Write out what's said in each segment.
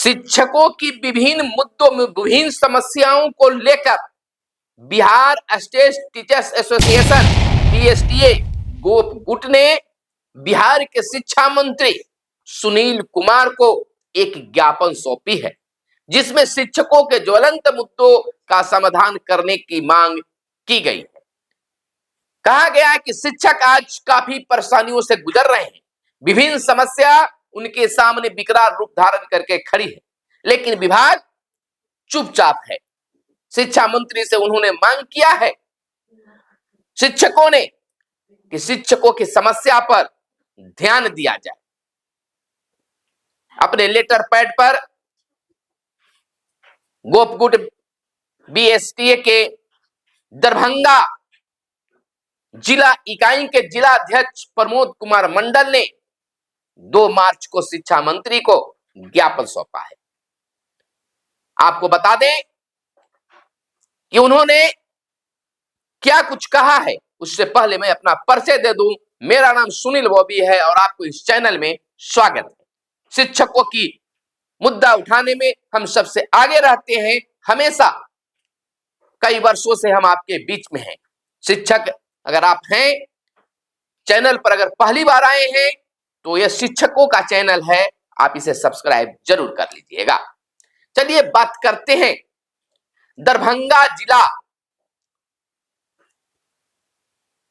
शिक्षकों की विभिन्न मुद्दों में विभिन्न समस्याओं को लेकर बिहार स्टेट टीचर्स एसोसिएशन बीएसटीए गुट ने बिहार के शिक्षा मंत्री सुनील कुमार को एक ज्ञापन सौंपी है, जिसमें शिक्षकों के ज्वलंत मुद्दों का समाधान करने की मांग की गई है। कहा गया है कि शिक्षक आज काफी परेशानियों से गुजर रहे हैं। विभिन्न समस्या उनके सामने विकराल रूप धारण करके खड़ी है, लेकिन विभाग चुपचाप है। शिक्षा मंत्री से उन्होंने मांग किया है शिक्षकों ने कि शिक्षकों की समस्या पर ध्यान दिया जाए। अपने लेटर पैड पर गोपगुट बीएसटीए के दरभंगा जिला इकाई के जिला अध्यक्ष प्रमोद कुमार मंडल ने 2 मार्च को शिक्षा मंत्री को ज्ञापन सौंपा है। आपको बता दें कि उन्होंने क्या कुछ कहा है, उससे पहले मैं अपना परिचय दे दूं। मेरा नाम सुनील बॉबी है और आपको इस चैनल में स्वागत है। शिक्षकों की मुद्दा उठाने में हम सबसे आगे रहते हैं। हमेशा कई वर्षों से हम आपके बीच में हैं। शिक्षक अगर आप हैं, चैनल पर अगर पहली बार आए हैं तो यह शिक्षकों का चैनल है, आप इसे सब्सक्राइब जरूर कर लीजिएगा। चलिए बात करते हैं दरभंगा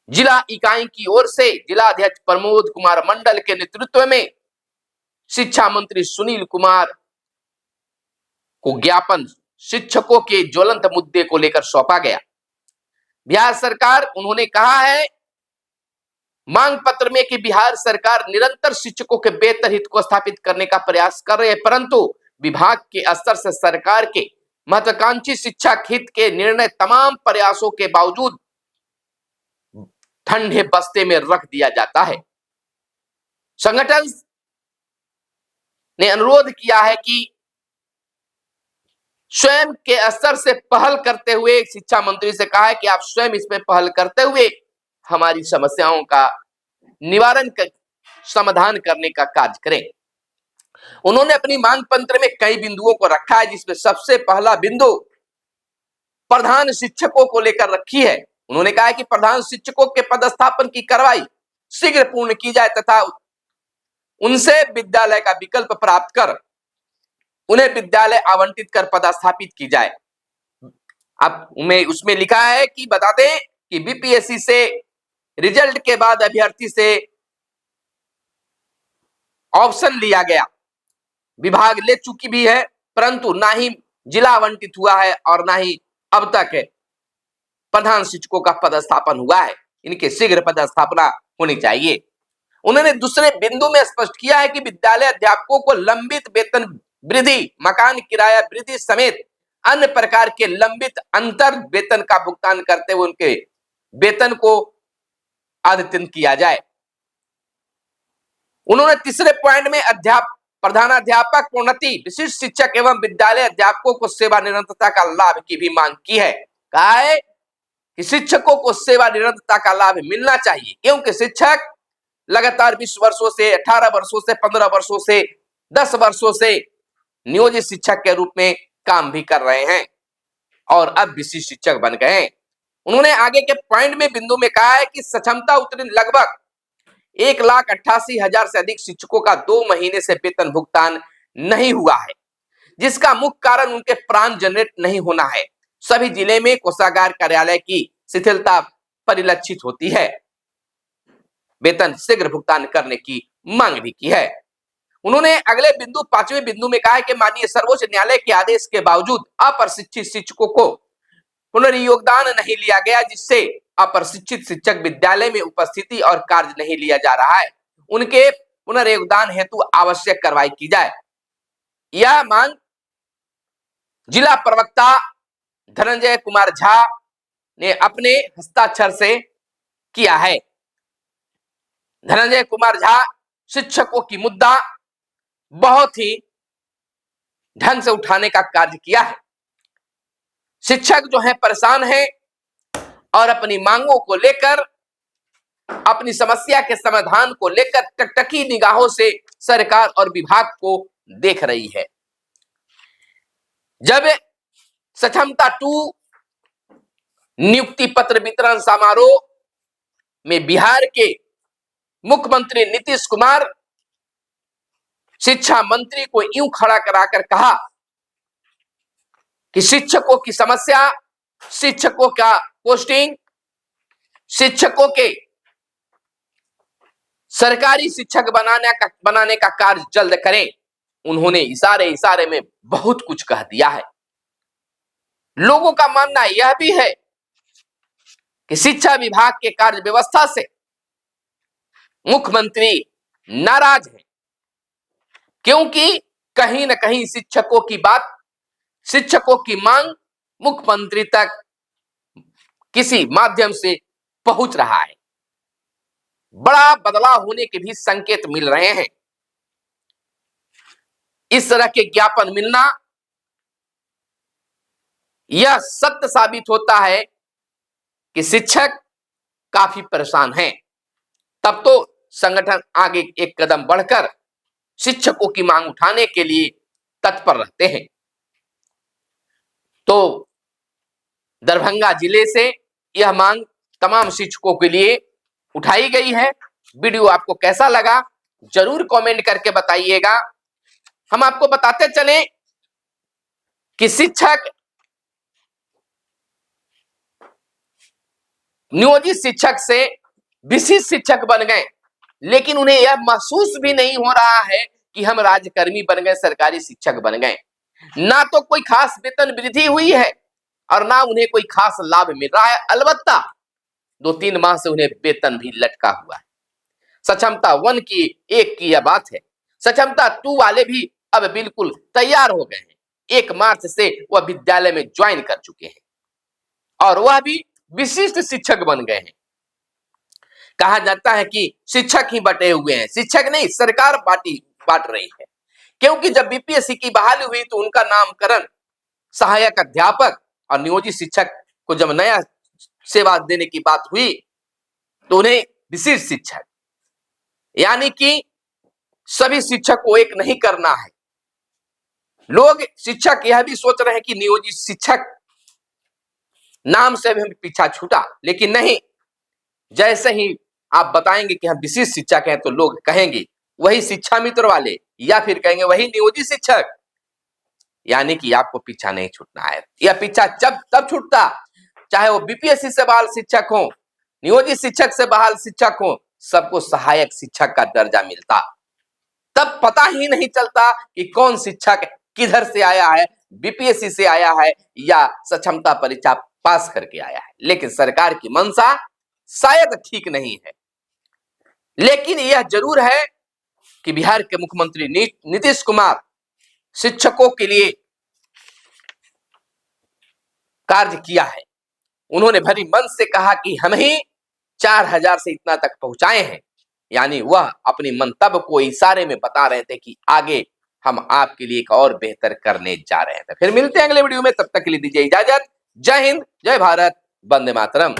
जिला इकाई की ओर से जिला अध्यक्ष प्रमोद कुमार मंडल के नेतृत्व में शिक्षा मंत्री सुनील कुमार को ज्ञापन शिक्षकों के ज्वलंत मुद्दे को लेकर सौंपा गया। बिहार सरकार, उन्होंने कहा है मांग पत्र में कि बिहार सरकार निरंतर शिक्षकों के बेहतर हित को स्थापित करने का प्रयास कर रही है, परंतु विभाग के स्तर से सरकार के महत्वाकांक्षी शिक्षा हित के निर्णय तमाम प्रयासों के बावजूद ठंडे बस्ते में रख दिया जाता है। संगठन ने अनुरोध किया है कि स्वयं के स्तर से पहल करते हुए, शिक्षा मंत्री से कहा है कि आप स्वयं इसमें पहल करते हुए हमारी समस्याओं का निवारण समाधान करने का कार्य करें। उन्होंने अपनी मांग पत्र में कई बिंदुओं को रखा है, जिसमें सबसे पहला बिंदु प्रधान शिक्षकों को लेकर रखी है। उन्होंने कहा है कि प्रधान शिक्षकों के पदस्थापन की कार्रवाई शीघ्र पूर्ण की जाए तथा उनसे विद्यालय का विकल्प प्राप्त कर उन्हें विद्यालय आवंटित कर पदस्थापित की जाए। अब उसमें लिखा है कि बता दें कि बीपीएससी से रिजल्ट के बाद अभ्यर्थी से ऑप्शन लिया गया, विभाग ले चुकी भी है, परंतु ना ही जिला आवंटित हुआ है और ना ही अब तक प्रधान शिक्षकों का पदस्थापन हुआ है। इनके शीघ्र पदस्थापना होनी चाहिए। उन्होंने दूसरे बिंदु में स्पष्ट किया है कि विद्यालय अध्यापकों को लंबित वेतन वृद्धि, मकान किराया वृद्धि समेत अन्य प्रकार के लंबित अंतर वेतन का भुगतान करते हुए उनके वेतन को अद्यतन किया जाए। उन्होंने तीसरे पॉइंट में प्रधानाध्यापक, प्रोन्नति, विशिष्ट शिक्षक एवं विद्यालय अध्यापकों को सेवा निरंतरता का लाभ की भी मांग की है। कहा है कि शिक्षकों को सेवा निरंतरता का लाभ मिलना चाहिए, क्योंकि शिक्षक लगातार 20 वर्षों से, 18 वर्षों से, 15 वर्षों से, 10 वर्षों से नियोजित शिक्षक के रूप में काम भी कर रहे हैं और अब विशिष्ट शिक्षक बन गए हैं। उन्होंने आगे के पॉइंट में बिंदु में कहा है कि सक्षमता उत्तीर्ण लगभग 1,88,000 से अधिक शिक्षकों का 2 महीने से वेतन भुगतान नहीं हुआ है, जिसका मुख्य कारण उनके प्राण जनरेट नहीं होना है। सभी जिले में कोषागार कार्यालय की शिथिलता परिलक्षित होती है। वेतन शीघ्र भुगतान करने की मांग भी की है। उन्होंने अगले बिंदु 5वें बिंदु में कहा है कि माननीय सर्वोच्च न्यायालय के आदेश के बावजूद अप्रशिक्षित शिक्षकों को पुनर्योगदान नहीं लिया गया, जिससे अप्रशिक्षित शिक्षक विद्यालय में उपस्थिति और कार्य नहीं लिया जा रहा है। उनके पुनर्योगदान हेतु आवश्यक कार्रवाई की जाए। यह मांग जिला प्रवक्ता धनंजय कुमार झा ने अपने हस्ताक्षर से किया है। धनंजय कुमार झा शिक्षकों की मुद्दा बहुत ही ढंग से उठाने का कार्य किया है। शिक्षक जो है परेशान है और अपनी मांगों को लेकर, अपनी समस्या के समाधान को लेकर टकटकी निगाहों से सरकार और विभाग को देख रही है। जब सक्षमता 2 नियुक्ति पत्र वितरण समारोह में बिहार के मुख्यमंत्री नीतीश कुमार शिक्षा मंत्री को यूं खड़ा कराकर कहा कि शिक्षकों की समस्या, शिक्षकों का पोस्टिंग, शिक्षकों के सरकारी शिक्षक बनाने का कार्य जल्द करें। उन्होंने इशारे में बहुत कुछ कह दिया है। लोगों का मानना यह भी है कि शिक्षा विभाग के कार्य व्यवस्था से मुख्यमंत्री नाराज हैं, क्योंकि कहीं न कहीं शिक्षकों की बात, शिक्षकों की मांग मुख्यमंत्री तक किसी माध्यम से पहुंच रहा है। बड़ा बदलाव होने के भी संकेत मिल रहे हैं। इस तरह के ज्ञापन मिलना यह सत्य साबित होता है कि शिक्षक काफी परेशान हैं। तब तो संगठन आगे एक कदम बढ़कर शिक्षकों की मांग उठाने के लिए तत्पर रहते हैं। तो दरभंगा जिले से यह मांग तमाम शिक्षकों के लिए उठाई गई है। वीडियो आपको कैसा लगा जरूर कमेंट करके बताइएगा। हम आपको बताते चले कि शिक्षक, नियोजित शिक्षक से विशिष्ट शिक्षक बन गए, लेकिन उन्हें यह महसूस भी नहीं हो रहा है कि हम राज्यकर्मी बन गए, सरकारी शिक्षक बन गए। ना तो कोई खास वेतन वृद्धि हुई है और ना उन्हें कोई खास लाभ मिल रहा है। अलबत्ता 2-3 माह से उन्हें वेतन भी लटका हुआ है। सक्षमता 1 की यह बात है। सक्षमता 2 वाले भी अब बिल्कुल तैयार हो गए हैं। 1 मार्च से वह विद्यालय में ज्वाइन कर चुके हैं और वह भी विशिष्ट शिक्षक बन गए हैं। कहा जाता है कि शिक्षक ही बटे हुए हैं, शिक्षक नहीं सरकार बांट रही है। क्योंकि जब बीपीएससी की बहाली हुई तो उनका नामकरण सहायक अध्यापक और नियोजित शिक्षक को जब नया सेवा देने की बात हुई तो उन्हें विशिष्ट शिक्षक, यानी कि सभी शिक्षक को एक नहीं करना है। लोग शिक्षक यह भी सोच रहे हैं कि नियोजित शिक्षक नाम से भी हम पीछा छूटा, लेकिन नहीं। जैसे ही आप बताएंगे कि हम विशिष्ट शिक्षक हैं तो लोग कहेंगे वही शिक्षा मित्र वाले, या फिर कहेंगे वही नियोजित शिक्षक। यानी कि आपको पीछा नहीं छूटना है। यह पीछा तब छूटता चाहे वो बीपीएससी से बहाल शिक्षक हो, नियोजित शिक्षक से बहाल शिक्षक हो, सबको सहायक शिक्षक का दर्जा मिलता। तब पता ही नहीं चलता कि कौन शिक्षक किधर से आया है, बीपीएससी से आया है या सक्षमता परीक्षा पास करके आया है। लेकिन सरकार की मंशा शायद ठीक नहीं है। लेकिन यह जरूर है कि बिहार के मुख्यमंत्री नीतीश कुमार शिक्षकों के लिए कार्य किया है। उन्होंने भरी मन से कहा कि हम ही 4000 से इतना तक पहुंचाए हैं। यानी वह अपने मंतव्य को इशारे में बता रहे थे कि आगे हम आपके लिए एक और बेहतर करने जा रहे हैं। फिर मिलते हैं अगले वीडियो में, तब तक के लिए दीजिए इजाजत। जय हिंद, जय भारत, वंदे मातरम।